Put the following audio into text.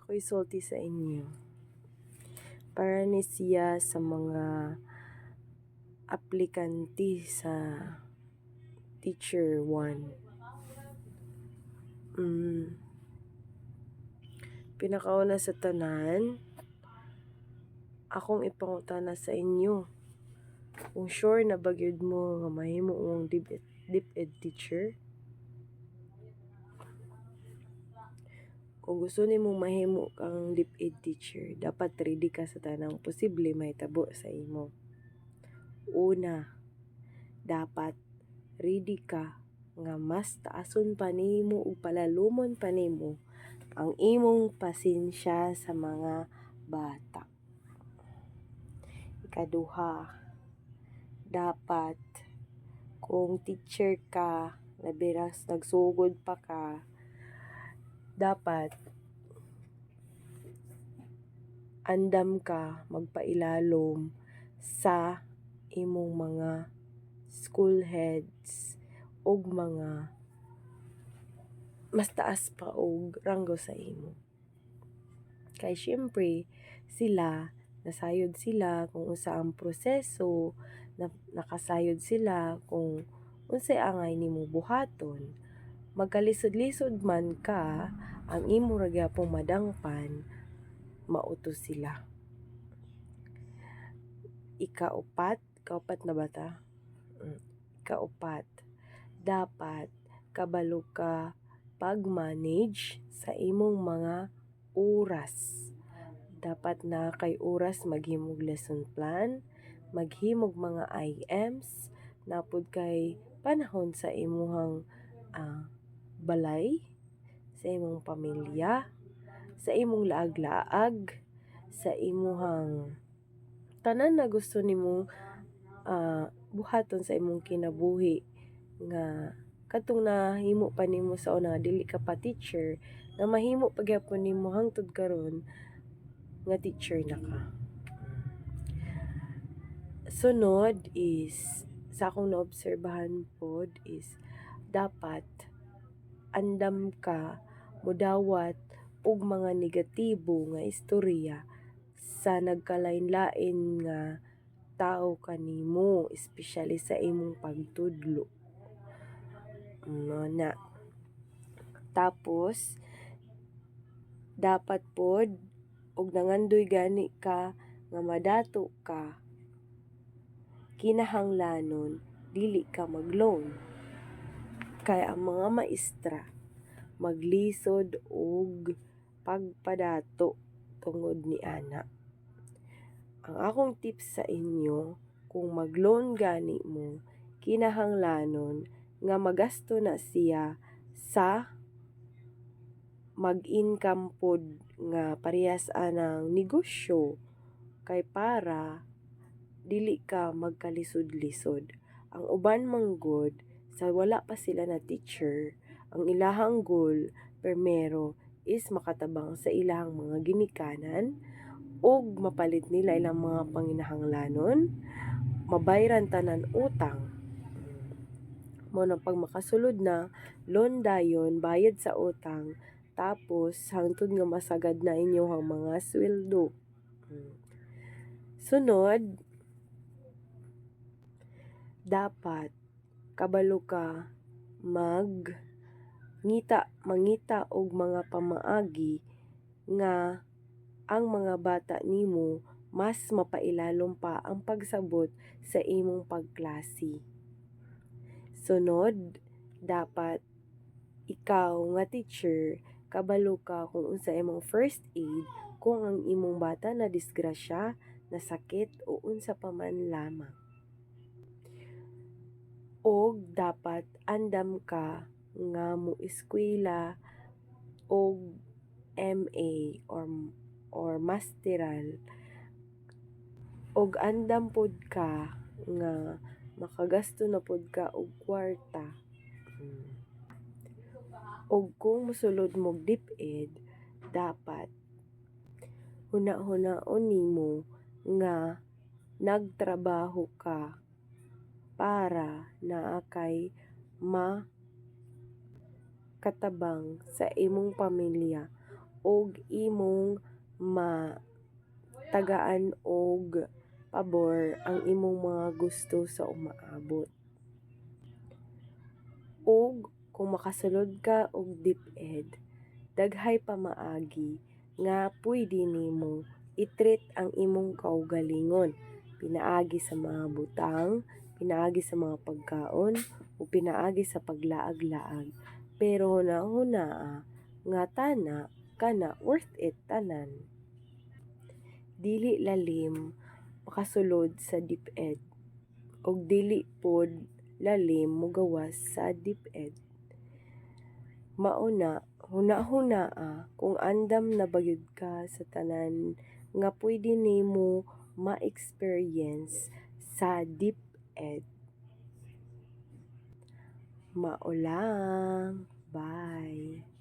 ako'y sulti sa inyo. Para ni siya sa mga aplikante sa Teacher 1. Pinakauna sa tanan, akong ipangutana sa inyo. Kung sure na bagyod mo nga mahimo mong DepEd teacher, kung gusto nimo mahimo kang DepEd teacher, dapat ready ka sa tanang posible mahitabo sa imo. Una, dapat ready ka nga mas taason pa nimo ug palalumon pa nimo ang imong pasensya sa mga bata. Ikaduha, dapat kung teacher ka, labiras nagsugod pa ka, dapat andam ka magpailalom sa imong mga school heads ug mga mas taas pa og ranggo sa imo. Kay syempre sila nasayod sila kung unsa ang proseso, nakasayod sila kung unsay angay nimo buhaton. Magkalisod-lisod man ka, ang imo ra gyapong madangpan, mautos sila. Ikaupat na bata. Ikaupat, dapat kabalo ka pag-manage sa imong mga oras. Dapat na kay oras maghimog lesson plan, maghimog mga IMs, napod kay panahon sa imuhang balay, sa imong pamilya, sa imong laag-laag, sa imuhang tanan na gusto nimong buhaton sa imong kinabuhi nga katong nahimo pa nimo sa una nga dili ka pa teacher, nga mahimo pa gyapon nimo hangtod karon nga teacher na ka. Sunod is sa akong naobserbahan pod is dapat andam ka mudawat og mga negatibo nga istorya sa nagkalain-lain nga tao kanimo, especially sa imong pagtudlo. Na. Tapos dapat pod og nangandoy gani ka nga madato ka, kinahanglanon dili ka mag-loan. Kay ang mga maestra maglisod og pagpadato tungod ni ana. Ang akong tips sa inyo, kung mag-loan gani mo, kinahanglanon nga magasto na siya sa mag-income pod nga parehas anang negosyo, kay para dili ka magkalisod-lisod. Ang uban manggod sa wala pa sila na teacher, ang ilahang goal primero is makatabang sa ilahang mga ginikanan ug mapalit nila ilang mga panginahanglanon, mabayran tanan utang. Mo na pag makasulod na, loan dayon, bayad sa utang, tapos hangtod nga masagad na inyong mga sweldo. Sunod, dapat kabalo ka mangita og mga pamaagi nga ang mga bata nimo mas mapailalom pa ang pagsabot sa imong pagklase. Sunod, dapat ikaw nga teacher, kabalo ka kung unsa imong first aid kung ang imong bata na disgrasya, nasakit o unsa pa man lamang. Og dapat andam ka nga moeskwela og MA or masteral, og andam pod ka nga makagasto na pod ka og kwarta. Og kung mosulod mog DepEd, dapat huna-hunaon nimo nga nagtrabaho ka para naa kay katabang sa imong pamilya og imong tagaan og pabor ang imong mga gusto sa umaabot. Ug kung makasulod ka og DepEd, daghay pa maagi nga pwede nimo i-treat ang imong kaugalingon, pinaagi sa mga butang, pinaagi sa mga pagkaon, o pinaagi sa paglaag-laag. Pero hunahuna nga tana kana worth it tanan. Dili lalim makasulod sa DepEd og dili pod lalim mogawas sa DepEd. Mauna, hunahuna kung andam na bayud ka sa tanan nga pwede nimo ma-experience sa DepEd. Mao lang. Bye.